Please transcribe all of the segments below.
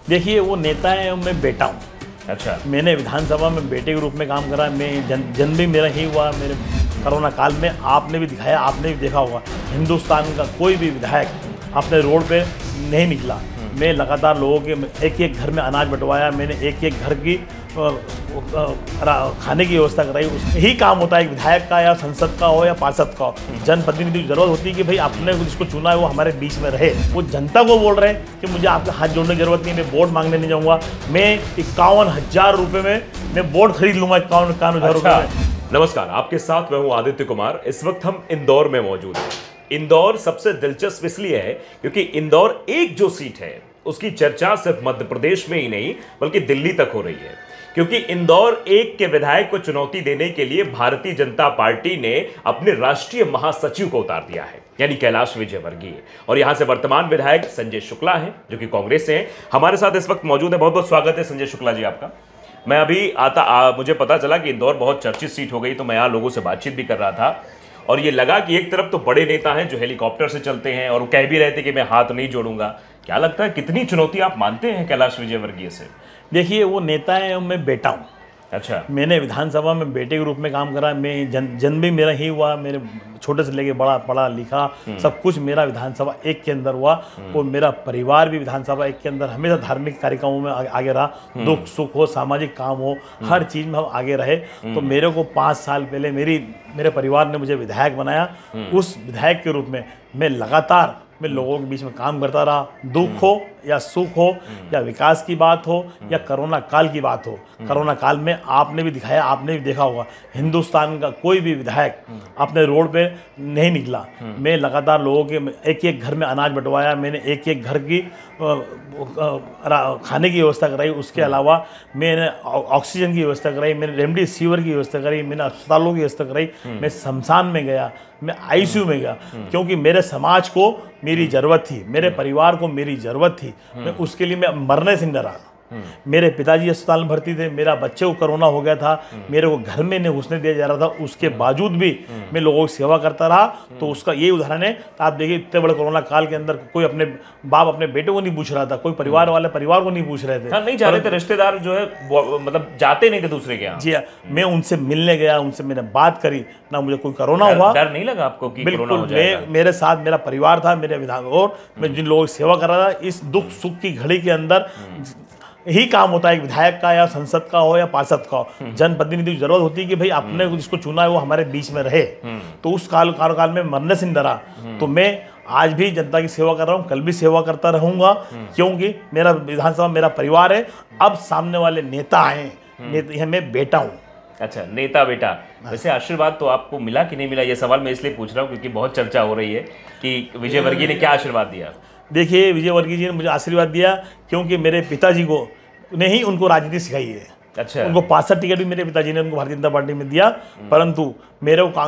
देखिए, वो नेता है और मैं बेटा हूँ। अच्छा। मैंने विधानसभा में बेटे के रूप में काम करा। मैं जन्म भी मेरा ही हुआ। मेरे कोरोना काल में आपने भी दिखाया, आपने भी देखा होगा, हिंदुस्तान का कोई भी विधायक अपने रोड पे नहीं निकला। मैं लगातार लोगों के एक एक घर में अनाज बंटवाया। मैंने एक एक घर की खाने की व्यवस्था कराई। यही काम होता है एक विधायक का, या संसद का हो या पार्षद का हो। जनप्रतिनिधि की जरूरत होती है कि भाई अपने जिसको चुना है वो हमारे बीच में रहे। वो जनता को बोल रहे हैं कि मुझे आपका हाथ जोड़ने की जरूरत नहीं, मैं वोट मांगने नहीं जाऊँगा। मैं 51,000 रुपये में मैं वोट खरीद लूँगा। 51,000 रुपये में। नमस्कार, आपके साथ मैं हूं आदित्य कुमार। इस वक्त हम इंदौर में मौजूद हैं। इंदौर सबसे दिलचस्प इसलिए है क्योंकि इंदौर एक जो सीट है उसकी चर्चा सिर्फ मध्य प्रदेश में ही नहीं बल्कि दिल्ली तक हो रही है, क्योंकि इंदौर एक के विधायक को चुनौती देने के लिए भारतीय जनता पार्टी ने अपने राष्ट्रीय महासचिव को उतार दिया है, यानी कैलाश विजयवर्गीय। और यहां से वर्तमान विधायक संजय शुक्ला हैं जो कि कांग्रेस से हैं, हमारे साथ इस वक्त मौजूद है। बहुत बहुत स्वागत है संजय शुक्ला जी आपका। मैं अभी मुझे पता चला कि इंदौर बहुत चर्चित सीट हो गई, तो मैं यहाँ लोगों से बातचीत भी कर रहा था और ये लगा कि एक तरफ तो बड़े नेता हैं जो हेलीकॉप्टर से चलते हैं और वो कह भी रहे थे कि मैं हाथ नहीं जोड़ूंगा। क्या लगता है कितनी चुनौती आप मानते हैं कैलाश विजयवर्गीय से? देखिए, वो नेता है और मैं बेटा हूँ। अच्छा। मैंने विधानसभा में बेटे के रूप में काम करा। मैं जन्म भी मेरा ही हुआ। मेरे छोटे से लेके बड़ा पढ़ा लिखा सब कुछ मेरा विधानसभा एक के अंदर हुआ। और मेरा परिवार भी विधानसभा एक के अंदर हमेशा धार्मिक कार्यक्रमों में आगे रहा। दुख सुख हो, सामाजिक काम हो, हर चीज़ में हम आगे रहे। तो मेरे को 5 साल पहले मेरे परिवार ने मुझे विधायक बनाया। उस विधायक के रूप में मैं लगातार लोगों के बीच में काम करता रहा। दुख हो या सुख हो या विकास की बात हो या कोरोना काल की बात हो। कोरोना काल में आपने भी दिखाया, आपने भी देखा होगा, हिंदुस्तान का कोई भी विधायक अपने रोड पे नहीं निकला। मैं लगातार लोगों के एक एक घर में अनाज बंटवाया। मैंने एक एक घर की खाने की व्यवस्था कराई। उसके अलावा मैंने ऑक्सीजन की व्यवस्था कराई, मैंने रेमडेसिविर की व्यवस्था कराई, मैंने अस्पतालों की व्यवस्था कराई। मैं शमशान में गया, मैं आईसीयू में गया, क्योंकि मेरे समाज को मेरी ज़रूरत थी, मेरे परिवार को मेरी ज़रूरत थी। मैं उसके लिए मैं मरने से नहीं डरा। मेरे पिताजी अस्पताल में भर्ती थे, मेरा बच्चे को कोरोना हो गया था, मेरे को घर में नहीं घुसने दिया जा रहा था, उसके बावजूद भी मैं लोगों की सेवा करता रहा। तो उसका ये उदाहरण है। आप देखिए, इतने बड़े कोरोना काल के अंदर कोई अपने बाप अपने बेटे को नहीं पूछ रहा था, कोई परिवार वाले परिवार को नहीं पूछ रहे थे। हाँ, नहीं जा रहे थे, रिश्तेदार जो है मतलब जाते नहीं थे दूसरे के यहाँ। जी, मैं उनसे मिलने गया, उनसे मैंने बात करी, ना मुझे कोई कोरोना हुआ। डर नहीं लगा आपको कि कोरोना हो जाएगा? मेरे साथ मेरा परिवार था, मेरे विधान, और मैं जिन लोगों की सेवा कर रहा था, इस दुख सुख की घड़ी के अंदर यही काम होता है एक विधायक का, या संसद का हो या पार्षद का हो। जनप्रतिनिधि की जरूरत होती है कि भाई अपने जिसको चुना है वो हमारे बीच में रहे। तो उस कार्यकाल में मरने से नहीं डरा। तो मैं आज भी जनता की सेवा कर रहा हूँ, कल भी सेवा करता रहूंगा, क्योंकि मेरा विधानसभा मेरा परिवार है। अब सामने वाले नेता हैं, मैं बेटा हूँ। अच्छा, नेता बेटा। वैसे आशीर्वाद तो आपको मिला कि नहीं मिला, ये सवाल मैं इसलिए पूछ रहा हूँ क्योंकि बहुत चर्चा हो रही है कि विजयवर्गीय ने क्या आशीर्वाद दिया। देखिए, विजयवर्गीय जी ने मुझे आशीर्वाद दिया क्योंकि मेरे पिताजी को ने ही उनको राजनीति सिखाई है। अच्छा। उनको पार्षद टिकट भी मेरे पिताजी ने उनको भारतीय जनता पार्टी में दिया, परंतु मेरे को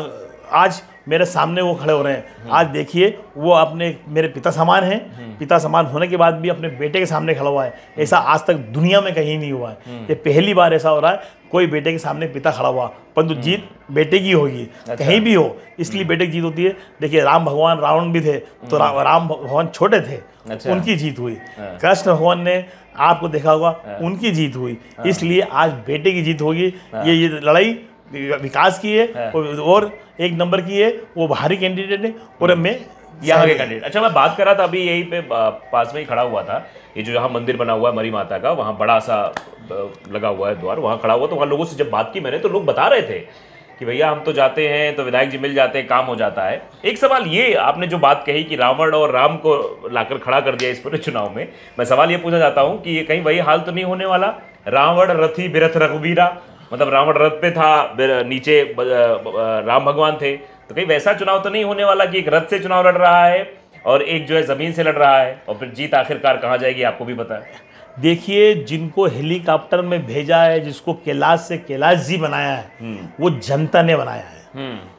आज मेरे सामने वो खड़े हो रहे हैं। आज देखिए, वो अपने मेरे पिता समान हैं। पिता समान होने के बाद भी अपने बेटे के सामने खड़ा हुआ है। ऐसा आज तक दुनिया में कहीं नहीं हुआ है। ये पहली बार ऐसा हो रहा है, कोई बेटे के सामने पिता खड़ा हुआ, परंतु जीत बेटे की होगी। अच्छा। कहीं भी हो, इसलिए बेटे की जीत होती है। देखिए, राम भगवान रावण भी थे, तो राम भगवान छोटे थे। अच्छा। उनकी जीत हुई। कृष्ण भगवान ने आपको देखा होगा, उनकी जीत हुई। इसलिए आज बेटे की जीत होगी। ये लड़ाई विकास की है और एक नंबर की है। वो बाहरी कैंडिडेट है और मैं यहाँ के कैंडिडेट। अच्छा, मैं बात कर रहा था अभी, यहीं पे पास में ही खड़ा हुआ था, ये जो यहाँ मंदिर बना हुआ है मरी माता का, वहाँ बड़ा सा लगा हुआ है द्वार, वहाँ खड़ा हुआ। तो वहाँ लोगों से जब बात की मैंने, तो लोग बता रहे थे कि भैया हम तो जाते हैं तो विधायक जी मिल जाते हैं, काम हो जाता है। एक सवाल ये, आपने जो बात कही कि रावण और राम को लाकर खड़ा कर दिया इस पूरे चुनाव में, मैं सवाल ये पूछना चाहता हूँ कि ये कहीं वही हाल तो नहीं होने वाला? रावण रथी बिरथ रघुबीरा, मतलब रावण रथ पे था, नीचे राम भगवान थे। तो कहीं वैसा चुनाव तो नहीं होने वाला कि एक रथ से चुनाव लड़ रहा है और एक जो है जमीन से लड़ रहा है, और फिर जीत आखिरकार कहाँ जाएगी आपको भी पता है। देखिए, जिनको हेलीकॉप्टर में भेजा है, जिसको कैलाश से कैलाश जी बनाया है, वो जनता ने बनाया है।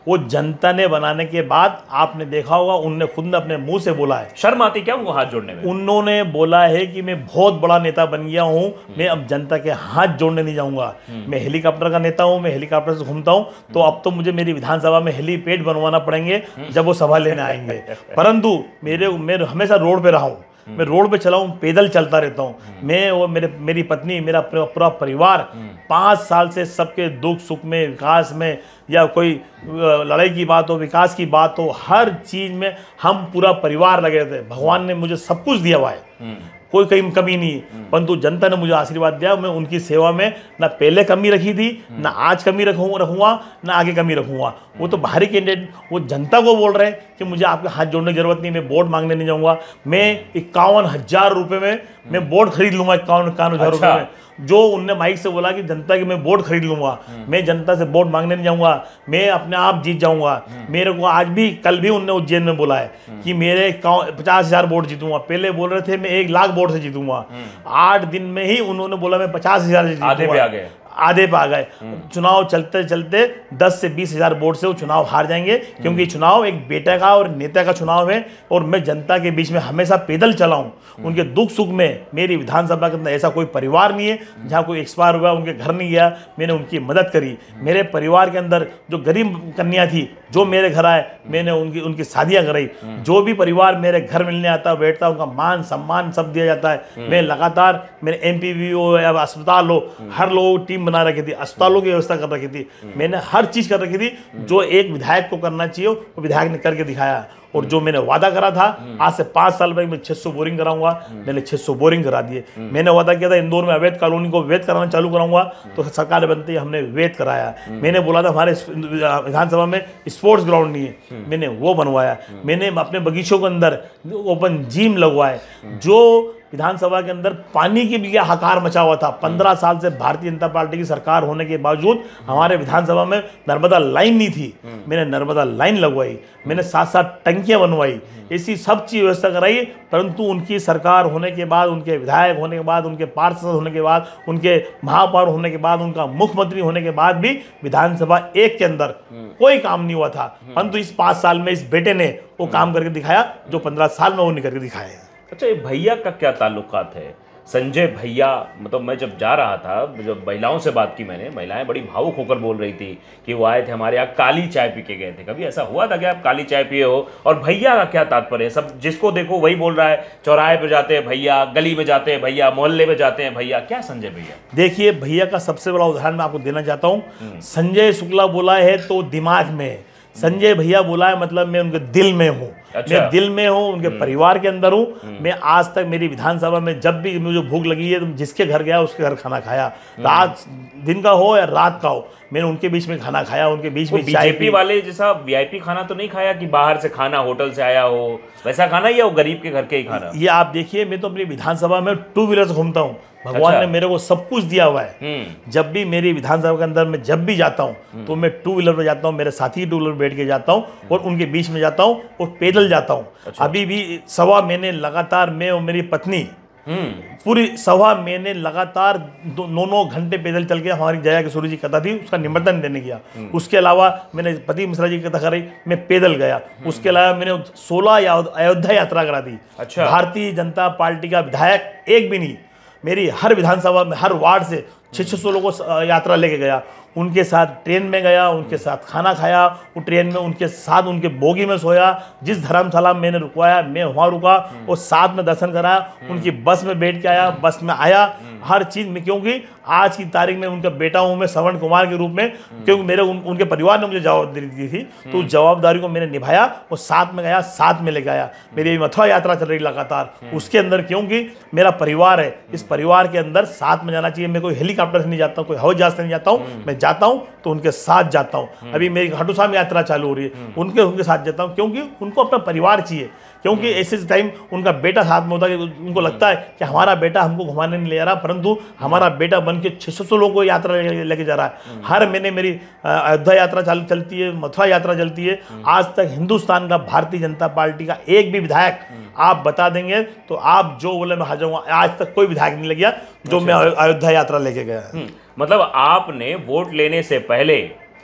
वो जनता ने बनाने के बाद आपने देखा होगा, उनने खुद अपने मुंह से बोला है। शर्म आती क्या उनको हाथ जोड़ने में? उन्होंने बोला है कि मैं बहुत बड़ा नेता बन गया हूं, मैं अब जनता के हाथ जोड़ने नहीं जाऊंगा। मैं हेलीकॉप्टर का नेता हूं, मैं हेलीकॉप्टर से घूमता हूं, तो अब तो मुझे मेरी विधानसभा में हेलीपैड बनवाना पड़ेंगे जब वो सभा लेने आएंगे। परंतु मैं हमेशा रोड पे रहा हूं। मैं रोड पे चला हूँ, पैदल चलता रहता हूँ। मैं और मेरी पत्नी, मेरा पूरा परिवार 5 साल से सबके दुख सुख में, विकास में, या कोई लड़ाई की बात हो, विकास की बात हो, हर चीज में हम पूरा परिवार लगे थे। भगवान ने मुझे सब कुछ दिया हुआ है, कोई कहीं कमी नहीं, परंतु जनता ने मुझे आशीर्वाद दिया। मैं उनकी सेवा में ना पहले कमी रखी थी, ना आज कमी रखूंगा, ना आगे कमी रखूंगा। वो तो बाहरी कैंडिडेट, वो जनता को बोल रहे हैं कि मुझे आपके हाथ जोड़ने की जरूरत नहीं, मैं वोट मांगने नहीं जाऊंगा। मैं 51,000 रुपये में मैं वोट खरीद लूंगा, 51,000 रुपये में। जो उनने माइक से बोला कि जनता की मैं वोट खरीद लूंगा, मैं जनता से वोट मांगने नहीं जाऊंगा, मैं अपने आप जीत जाऊंगा। मेरे को आज भी, कल भी उनने उज्जैन में बोला है कि मेरे 50,000 वोट जीतूंगा। पहले बोल रहे थे मैं 1 लाख वोट से जीतूंगा। 8 दिन में ही उन्होंने बोला मैं 50,000 से जीतूंगा। आधे पे आ गए। चुनाव चलते चलते 10 से 20,000 वोट से वो चुनाव हार जाएंगे, क्योंकि चुनाव एक बेटे का और नेता का चुनाव है। और मैं जनता के बीच में हमेशा पैदल चला हूं। उनके दुख सुख में मेरी विधानसभा के अंदर ऐसा कोई परिवार नहीं है जहां कोई एक्सपायर हुआ उनके घर नहीं गया, मैंने उनकी मदद करी। मेरे परिवार के अंदर जो गरीब कन्या थी, जो मेरे घर आए, मैंने उनकी शादियां कराई। जो भी परिवार मेरे घर मिलने आता, बैठता, उनका मान सम्मान सब दिया जाता है। मैं लगातार, मेरे MPV हो या अस्पताल हो, हर लोग टीम बना रखी थी, अस्पतालों की व्यवस्था कर रखी थी, मैंने हर चीज कर रखी थी जो एक विधायक को करना चाहिए, वो विधायक ने करके दिखाया। और जो मैंने वादा करा था, आज से 5 साल में मैं 600 बोरिंग कराऊंगा, मैंने 600 बोरिंग करा दिए। मैंने वादा किया था इंदौर में अवैध कॉलोनी को वैध कराना चालू कराऊंगा, तो सरकार बनते ही हमने वैध कराया। मैंने बोला था हमारे विधानसभा में स्पोर्ट्स ग्राउंड नहीं है, मैंने वो बनवाया। मैंने अपने बगीचों के अंदर ओपन जिम लगवाए। जो विधानसभा के अंदर पानी की भी हाहाकार मचा हुआ था, 15 साल से भारतीय जनता पार्टी की सरकार होने के बावजूद हमारे विधानसभा में नर्मदा लाइन नहीं थी, मैंने नर्मदा लाइन लगवाई। मैंने 7-7 टंकियां बनवाई, ऐसी सब चीज व्यवस्था कराई। परंतु उनकी सरकार होने के बाद, उनके विधायक होने के बाद, उनके पार्षद होने के बाद, उनके महापौर होने के बाद, उनका मुख्यमंत्री होने के बाद भी विधानसभा एक के अंदर कोई काम नहीं हुआ था। परंतु इस 5 साल में इस बेटे ने वो काम करके दिखाया जो 15 साल में वो नहीं करके दिखाया है। अच्छा, ये भैया का क्या ताल्लुकात है? संजय भैया, मतलब मैं जब जा रहा था, जब महिलाओं से बात की मैंने, महिलाएं बड़ी भावुक होकर बोल रही थी कि वो आए थे हमारे यहाँ, काली चाय पी के गए थे। कभी ऐसा हुआ था कि आप काली चाय पिए हो? और भैया का क्या तात्पर्य है? सब जिसको देखो वही बोल रहा है, चौराहे पे जाते हैं भैया, गली में जाते हैं भैया, मोहल्ले में जाते हैं भैया। क्या संजय भैया? देखिए, भैया का सबसे बड़ा उदाहरण मैं आपको देना चाहता हूँ। संजय शुक्ला बोला है तो दिमाग में, संजय भैया बोला है मतलब मैं उनके दिल में हूँ। अच्छा। मैं दिल में हूँ, उनके परिवार के अंदर हूँ। मैं आज तक मेरी विधानसभा में जब भी मुझे भूख लगी है, तो जिसके घर गया उसके घर खाना खाया, रात दिन का हो या रात का हो, मैंने उनके बीच में खाना खाया, उनके बीच में चाय पी। वाले जैसा VIP खाना तो नहीं खाया कि बाहर से खाना, होटल से आया हो, वैसा खाना, या वो गरीब के घर के ही खाना? ये आप देखिए, मैं तो अपनी विधानसभा में 2 व्हीलर से घूमता हूँ। भगवान ने मेरे को सब कुछ दिया हुआ है। जब भी मेरी विधानसभा के अंदर मैं जब भी जाता हूँ तो मैं 2 व्हीलर पर जाता हूँ, मेरे साथी 2 व्हीलर बैठ के जाता हूँ और उनके बीच में जाता हूँ और पैदल जाता हूँ। अच्छा। अभी भी 1.25 महीने लगातार मैं और मेरी पत्नी पूरी 1.25 महीने लगातार 9 घंटे पैदल चल के हमारी जया किशोरी जी कथा थी, उसका निमंत्रण देने गया। उसके अलावा मैंने पति मिश्रा जी की कथा कराई, मैं पैदल गया। उसके अलावा मैंने 16 अयोध्या यात्रा करा दी। अच्छा। भारतीय जनता पार्टी का विधायक एक भी नहीं, मेरी हर विधानसभा में हर वार्ड से 600 लोगों को यात्रा लेके गया। उनके साथ ट्रेन में गया, उनके साथ खाना खाया, वो ट्रेन में उनके साथ उनके बोगी में सोया। जिस धर्मशाला में मैंने रुकवाया मैं वहाँ रुका और साथ में दर्शन कराया। उनकी बस में बैठ के आया, बस में आया, हर चीज़ में, क्योंकि आज की तारीख में उनका बेटा हूँ मैं श्रवण कुमार के रूप में, क्योंकि मेरे उनके परिवार ने मुझे जवाबदारी दी थी, तो उस जवाबदारी को मैंने निभाया और साथ में गया, साथ में लेके आया। मेरी मथुरा यात्रा चल रही लगातार उसके अंदर, क्योंकि मेरा परिवार है, इस परिवार के अंदर साथ में जाना चाहिए। मैं कोई हेलीकॉप्टर से नहीं जाता हूँ, कोई हवाई जहाज से नहीं जाता हूँ, मैं जाता हूँ तो उनके साथ जाता हूँ। अभी मेरी खाटू श्याम यात्रा चालू हो रही है, उनके साथ जाता हूँ, क्योंकि उनको अपना परिवार चाहिए। क्योंकि ऐसे टाइम उनका बेटा साथ में होता है, उनको लगता है कि हमारा बेटा हमको घुमाने नहीं ले जा रहा, परंतु हमारा बेटा बन के 600 लोगों को यात्रा लेके जा रहा है। हर महीने मेरी अयोध्या यात्रा चलती है, मथुरा यात्रा चलती है। आज तक हिंदुस्तान का भारतीय जनता पार्टी का एक भी विधायक आप बता देंगे तो आप जो बोले मैं हाजिर हूँ, आज तक कोई विधायक नहीं लग गया जो मैं अयोध्या यात्रा लेके गया। मतलब आपने वोट लेने से पहले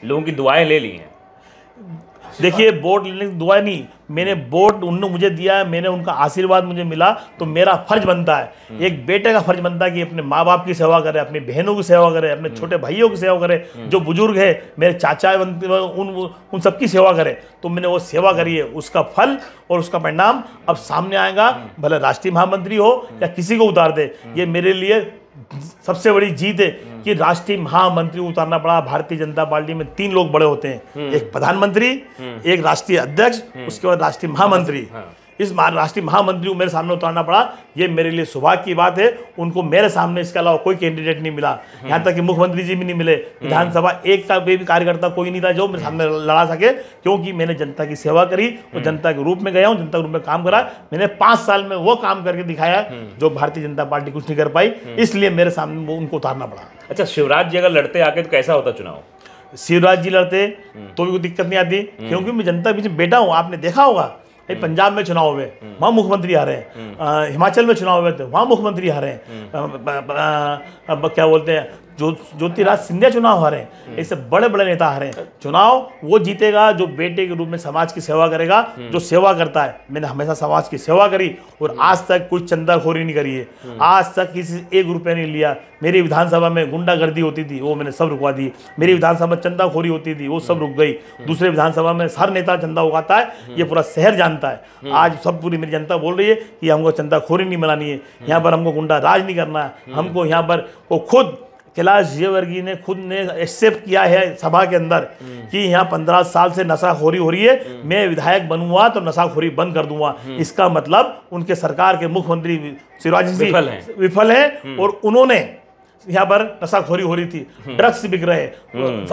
लोगों की दुआएं ले ली हैं? देखिए, वोट लेने की दुआ नहीं, मैंने वोट उन्होंने मुझे दिया है, मैंने उनका आशीर्वाद मुझे मिला, तो मेरा फर्ज बनता है, एक बेटे का फर्ज बनता है कि अपने माँ बाप की सेवा करे, अपनी बहनों की सेवा करे, अपने छोटे भाइयों की सेवा करे, जो बुजुर्ग है मेरे चाचा उन सबकी सेवा करे। तो मैंने वो सेवा करी है, उसका फल और उसका परिणाम अब सामने आएगा। भले राष्ट्रीय महामंत्री हो या किसी को उतार दे, ये मेरे लिए सबसे बड़ी जीत है कि राष्ट्रीय महामंत्री उतारना पड़ा। भारतीय जनता पार्टी में 3 लोग बड़े होते हैं, एक प्रधानमंत्री, एक राष्ट्रीय अध्यक्ष, उसके बाद राष्ट्रीय महामंत्री। इस राष्ट्रीय महामंत्री को मेरे सामने उतारना पड़ा, ये मेरे लिए सौभाग्य की बात है। उनको मेरे सामने इसके अलावा कोई कैंडिडेट नहीं मिला, यहाँ तक कि मुख्यमंत्री जी भी नहीं मिले, विधानसभा एक का भी कार्यकर्ता कोई नहीं था जो मेरे सामने लड़ा सके, क्योंकि मैंने जनता की सेवा करी और जनता के रूप में गया हूँ, जनता के रूप में काम करा। मैंने 5 साल में वो काम करके दिखाया जो भारतीय जनता पार्टी कुछ नहीं कर पाई, इसलिए मेरे सामने उनको उतारना पड़ा। अच्छा, शिवराज जी अगर लड़ते आके तो कैसा होता चुनाव? शिवराज जी लड़ते तो भी कोई दिक्कत नहीं आती, क्योंकि मैं जनता के बीच में बेटा हूँ। आपने देखा होगा पंजाब में चुनाव हुए, वहाँ मुख्यमंत्री आ रहे हैं, हिमाचल में चुनाव हुए थे, वहाँ मुख्यमंत्री आ रहे हैं, अब क्या बोलते हैं ज्योतिराज सिंधिया चुनाव हारे हैं। ऐसे बड़े बड़े नेता हारे हैं। चुनाव वो जीतेगा जो बेटे के रूप में समाज की सेवा करेगा, जो सेवा करता है। मैंने हमेशा समाज की सेवा करी और आज तक कुछ चंदाखोरी नहीं करी है, आज तक किसी 1 रुपये नहीं लिया। मेरी विधानसभा में गुंडागर्दी होती थी, वो मैंने सब रुकवा दी। मेरी विधानसभा में चंदाखोरी होती थी, वो सब रुक गई। दूसरे विधानसभा में हर नेता चंदा उगाता है, ये पूरा शहर जानता है। आज सब पूरी मेरी जनता बोल रही है कि हमको चंदाखोरी नहीं मिलानी है, यहाँ पर हमको गुंडा राज नहीं करना है। हमको यहाँ पर वो खुद कैलाश विजयवर्गीय ने खुद ने एक्सेप्ट किया है सभा के अंदर कि यहाँ 15 साल से नशाखोरी हो रही है, मैं विधायक बनूंगा तो नशाखोरी बंद कर दूंगा। इसका मतलब उनके सरकार के मुख्यमंत्री शिवराज जी विफल है और उन्होंने यहाँ पर नशाखोरी हो रही थी, ड्रग्स बिक रहे,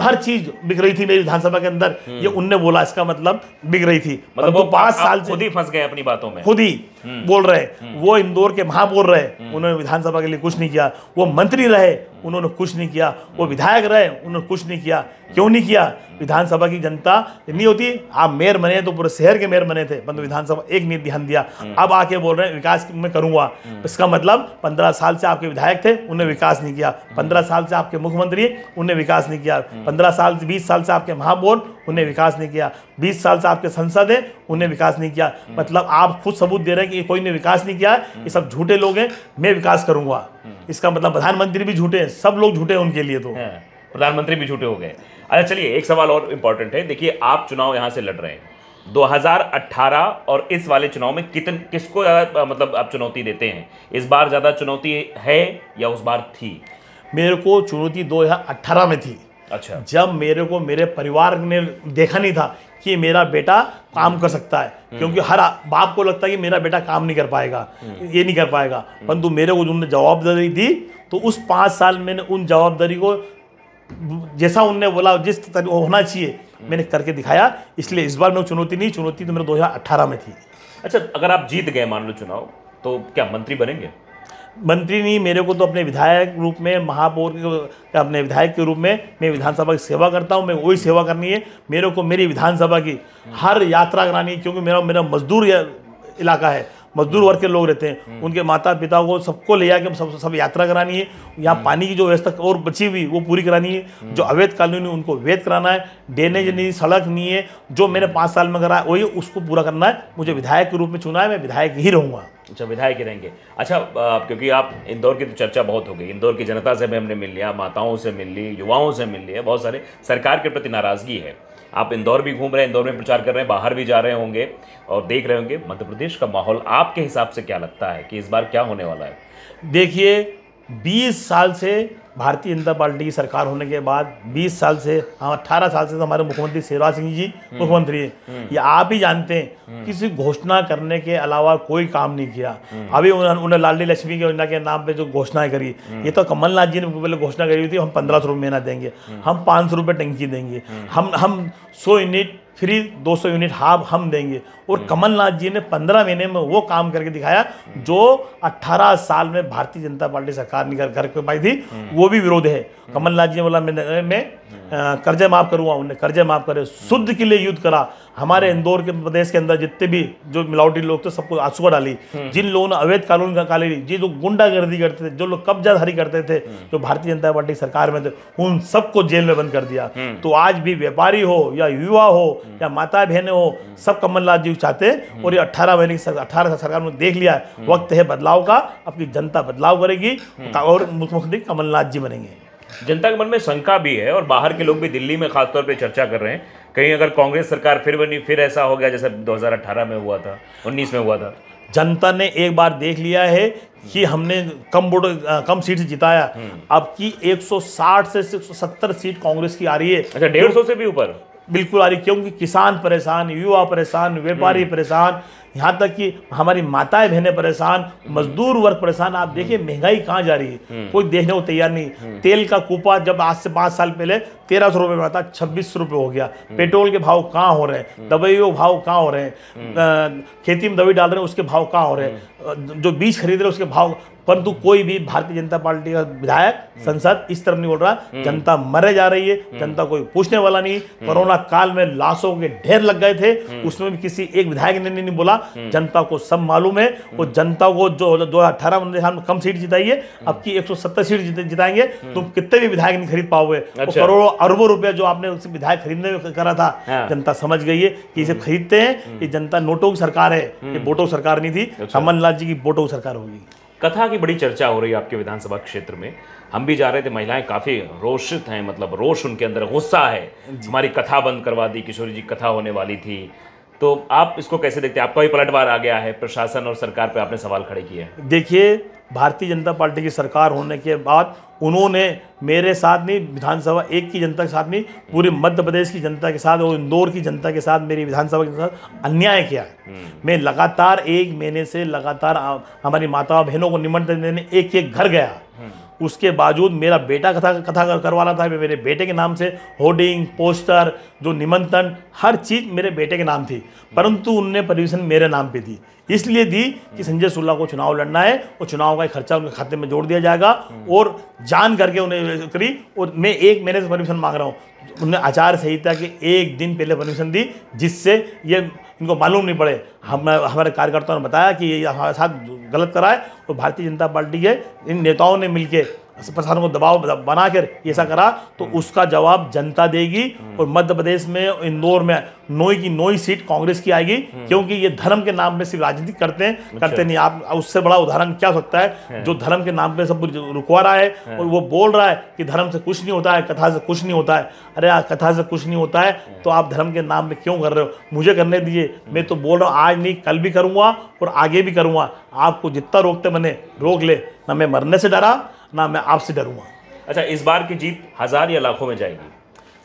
हर चीज बिक रही थी मेरी विधानसभा के अंदर, ये उनने बोला। इसका मतलब बिक रही थी, मतलब वो 5 साल खुद ही फंस गए अपनी बातों में, खुद ही बोल रहे। वो इंदौर के महापौर रहे, उन्होंने विधानसभा के लिए कुछ नहीं किया। वो मंत्री रहे, उन्होंने कुछ नहीं किया। वो विधायक रहे, उन्होंने कुछ नहीं किया। क्यों नहीं किया? विधानसभा की जनता नहीं होती, आप मेयर बने तो पूरे शहर के मेयर बने थे, परंतु विधानसभा एक नहीं ध्यान दिया। अब आके बोल रहे हैं विकास मैं करूंगा। इसका मतलब 15 साल से आपके विधायक थे, उन्हें विकास नहीं किया। 15 साल से आपके मुख्यमंत्री, उन्हें विकास नहीं किया। 15 साल से 20 साल से आपके महापौर, उन्हें विकास नहीं किया। 20 साल से आपके संसद है, उन्हें विकास नहीं किया। मतलब आप खुद सबूत दे रहे हैं कि कोई ने विकास नहीं किया, ये सब झूठे लोग हैं, मैं विकास करूंगा। इसका मतलब प्रधानमंत्री भी झूठे हैं, सब लोग झूठे हैं उनके लिए। तो प्रधानमंत्री भी झूठे हो गए। अच्छा चलिए, एक सवाल और इंपॉर्टेंट है। देखिए, आप चुनाव यहां से लड़ रहे हैं 2018 और इस वाले चुनाव में किसको मतलब आप चुनौती देते हैं? इस बार ज्यादा चुनौती है या उस बार थी? मेरे को चुनौती 2018 में थी। अच्छा, जब मेरे को मेरे परिवार ने देखा नहीं था कि मेरा बेटा काम कर सकता है, क्योंकि हर बाप को लगता है कि मेरा बेटा काम नहीं कर पाएगा, ये नहीं कर पाएगा। परंतु मेरे को उन्होंने जवाबदारी दी, तो उस 5 साल मैंने उन जवाबदारी को जैसा उनने बोला, जिस तरह होना चाहिए, मैंने करके दिखाया। इसलिए इस बार में चुनौती नहीं, चुनौती तो मेरे 2018 में थी। अच्छा, अगर आप जीत गए मान लो चुनाव, तो क्या मंत्री बनेंगे? मंत्री नहीं, मेरे को तो अपने विधायक रूप में, महापौर अपने विधायक के रूप में मैं विधानसभा की सेवा करता हूँ। मैं वही सेवा करनी है मेरे को, मेरी विधानसभा की हर यात्रा करानी है, क्योंकि मेरा मजदूर इलाका है, मजदूर वर्ग के लोग रहते हैं, उनके माता पिता को सबको ले जाके सब यात्रा करानी है। यहाँ पानी की जो व्यवस्था और बची हुई वो पूरी करानी है। जो अवैध कानूनी उनको वैध कराना है। ड्रेनेज नहीं, सड़क नहीं है, जो मैंने 5 साल में करा है वही उसको पूरा करना है। मुझे विधायक के रूप में चुना है, मैं विधायक ही रहूँगा। अच्छा, विधायक ही रहेंगे। अच्छा, क्योंकि आप इंदौर की तो चर्चा बहुत हो गई, इंदौर की जनता से भी हमने मिल लिया, माताओं से मिल ली, युवाओं से मिल लिया, बहुत सारे सरकार के प्रति नाराजगी है। आप इंदौर भी घूम रहे हैं, इंदौर में प्रचार कर रहे हैं, बाहर भी जा रहे होंगे और देख रहे होंगे मध्य प्रदेश का माहौल आपके हिसाब से क्या लगता है कि इस बार क्या होने वाला है? देखिए, 20 साल से भारतीय जनता पार्टी की सरकार होने के बाद 20 साल से 18 साल से तो हमारे मुख्यमंत्री शिवराज सिंह जी मुख्यमंत्री हैं। ये आप ही जानते हैं, किसी घोषणा करने के अलावा कोई काम नहीं किया। अभी उन्होंने लाडली लक्ष्मी की योजना के नाम पे जो घोषणाएं करी, ये तो कमलनाथ जी ने पहले घोषणा करी थी, हम 1500 रुपये महीना देंगे, हम 500 रुपये टंकी देंगे, हम 100 यूनिट फ्री, 200 यूनिट हाफ हम देंगे। और कमलनाथ जी ने 15 महीने में वो काम करके दिखाया जो 18 साल में भारतीय जनता पार्टी सरकार नहीं कर पाई थी। वो भी विरोध है। कमलनाथ जी ने बोला मैं कर्जे माफ करूंगा, उन्होंने कर्जे माफ करे, शुद्ध के लिए युद्ध करा, हमारे इंदौर के प्रदेश के अंदर जितने भी जो मिलावटी लोग थे सबको आंसुआ डाली। जिन लोगों ने अवैध कानून का काले, जी जो गुंडागर्दी करते थे, जो लोग कब्जाधारी करते थे, जो भारतीय जनता पार्टी सरकार में थे, उन सबको जेल में बंद कर दिया। तो आज भी व्यापारी हो या युवा हो या माता बहनें हो, सब कमलनाथ जी चाहते हैं। और ये 18 महीने की 18 सरकार ने देख लिया, वक्त है बदलाव का, अपनी जनता बदलाव करेगी और मुख्यमंत्री कमलनाथ जी बनेंगे। जनता के मन में शंका भी है और बाहर के लोग भी दिल्ली में खासतौर पे चर्चा कर रहे हैं, कहीं अगर कांग्रेस सरकार फिर बनी, फिर ऐसा हो गया जैसे 2018 में हुआ था, 19 में हुआ था। जनता ने एक बार देख लिया है कि हमने कम सीट से जिताया। अब की 160 से 170 सीट कांग्रेस की आ रही है। अच्छा, 150 से भी ऊपर बिल्कुल आ रही, क्योंकि किसान परेशान, युवा परेशान, व्यापारी परेशान, यहाँ तक कि हमारी माताएं बहनें परेशान, मजदूर वर्ग परेशान। आप देखिए महंगाई कहाँ जा रही है, कोई देखने को तैयार नहीं। तेल का कूपा जब आज से 5 साल पहले 1300 रुपये में आता, 2600 रुपये हो गया। पेट्रोल के भाव कहाँ हो रहे हैं, दवाइयों के भाव कहाँ हो रहे हैं, खेती में दवाई डाल रहे हैं उसके भाव कहाँ हो रहे हैं, जो बीज खरीद रहे हैं उसके भाव। परंतु कोई भी भारतीय जनता पार्टी का विधायक संसद इस तरफ नहीं बोल रहा। जनता मरे जा रही है, जनता कोई पूछने वाला नहीं। कोरोना काल में लाशों के ढेर लग गए थे, उसमें भी किसी एक विधायक ने नहीं बोला। जनता को सब मालूम है। वो जनता को जो 2018 में कम सीट जिताई है, अब की 170 सीट जिताएंगे। तुम कितने भी विधायक नहीं खरीद पाओगे। अच्छा। करोड़ों अरबों रुपए जो आपने उस विधायक खरीदने में करा था, जनता समझ गई है कि इसे खरीदते हैं। ये जनता नोटों की सरकार है, ये वोटों की सरकार नहीं थी। कमलनाथ जी की वोटों की सरकार होगी। कथा की बड़ी चर्चा हो रही है आपके विधानसभा क्षेत्र में। हम भी जा रहे थे, महिलाएं काफी रोषित हैं, मतलब रोष उनके अंदर, गुस्सा है। हमारी कथा बंद करवा दी, किशोरी जी कथा होने वाली थी। तो आप इसको कैसे देखते हैं? आपका भी पलटवार आ गया है, प्रशासन और सरकार पे आपने सवाल खड़े किए हैं। देखिए, भारतीय जनता पार्टी की सरकार होने के बाद उन्होंने मेरे साथ नहीं, विधानसभा एक की जनता के साथ नहीं, पूरे मध्य प्रदेश की जनता के साथ और इंदौर की जनता के साथ, मेरी विधानसभा के साथ अन्याय किया है। मैं लगातार 1 महीने से लगातार हमारी माता बहनों को निमंत्रण देने एक घर गया। उसके बावजूद मेरा बेटा कथा करवाना था। मेरे बेटे के नाम से होर्डिंग, पोस्टर, जो निमंत्रण, हर चीज़ मेरे बेटे के नाम थी, परंतु उनने परमिशन मेरे नाम पे दी। इसलिए दी कि संजय सुल्ला को चुनाव लड़ना है और चुनाव का खर्चा उनके खाते में जोड़ दिया जाएगा, और जान करके उन्हें करी। और मैं 1 महीने से परमिशन मांग रहा हूँ। उन्होंने आचार संहिता के 1 दिन पहले परमिशन दी, जिससे ये इनको मालूम नहीं पड़े। हमारे कार्यकर्ताओं ने बताया कि ये हमारे साथ गलत करा है, और भारतीय जनता पार्टी के इन नेताओं ने मिलकर प्रशासन को दबाव बनाकर ऐसा करा, तो उसका जवाब जनता देगी। और मध्य प्रदेश में, इंदौर में 9 की 9 सीट कांग्रेस की आएगी, क्योंकि ये धर्म के नाम पे सिर्फ राजनीति करते हैं, करते नहीं। आप उससे बड़ा उदाहरण क्या हो सकता है, जो धर्म के नाम पे सब रुकवा रहा है और वो बोल रहा है कि धर्म से कुछ नहीं होता है, कथा से कुछ नहीं होता है। अरे कथा से कुछ नहीं होता है तो आप धर्म के नाम पे क्यों कर रहे हो? मुझे करने दीजिए, मैं तो बोल रहा हूँ, आज नहीं कल भी करूँगा और आगे भी करूँगा। आपको जितना रोकते बने रोक ले, ना मैं मरने से डरा, ना मैं आपसे डरूंगा। अच्छा, इस बार की जीत 1000 या लाखों में जाएगी?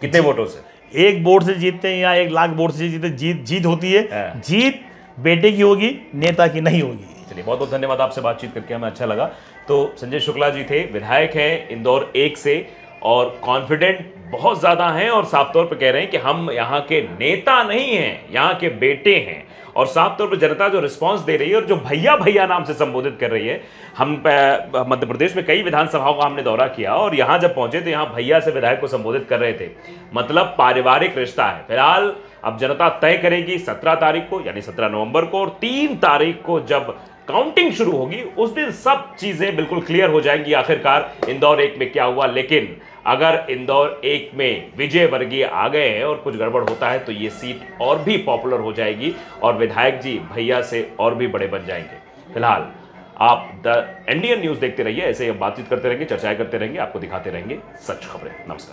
कितने वोटों से? 1 वोट से जीतते हैं या 1 लाख वोट से जीतते, जीत होती है। जीत बेटे की होगी, नेता की नहीं होगी। चलिए, बहुत बहुत धन्यवाद। आपसे बातचीत करके हमें अच्छा लगा। तो संजय शुक्ला जी थे, विधायक हैं इंदौर 1 से, और कॉन्फिडेंट बहुत ज़्यादा हैं, और साफ तौर पर कह रहे हैं कि हम यहाँ के नेता नहीं हैं, यहाँ के बेटे हैं। और साफ तौर पर जनता जो रिस्पांस दे रही है और जो भैया भैया नाम से संबोधित कर रही है। हम मध्य प्रदेश में कई विधानसभाओं का हमने दौरा किया, और यहाँ जब पहुंचे तो यहाँ भैया से विधायक को संबोधित कर रहे थे। मतलब पारिवारिक रिश्ता है। फिलहाल अब जनता तय करेगी 17 तारीख को, यानी 17 नवंबर को, और 3 तारीख को जब काउंटिंग शुरू होगी, उस दिन सब चीजें बिल्कुल क्लियर हो जाएंगी आखिरकार इंदौर 1 में क्या हुआ। लेकिन अगर इंदौर 1 में विजय वर्गीय आ गए हैं और कुछ गड़बड़ होता है तो ये सीट और भी पॉपुलर हो जाएगी और विधायक जी भैया से और भी बड़े बन जाएंगे। फिलहाल आप द इंडियन न्यूज देखते रहिए, ऐसे ही हम बातचीत करते रहेंगे, चर्चाएं करते रहेंगे, आपको दिखाते रहेंगे सच खबरें। नमस्कार।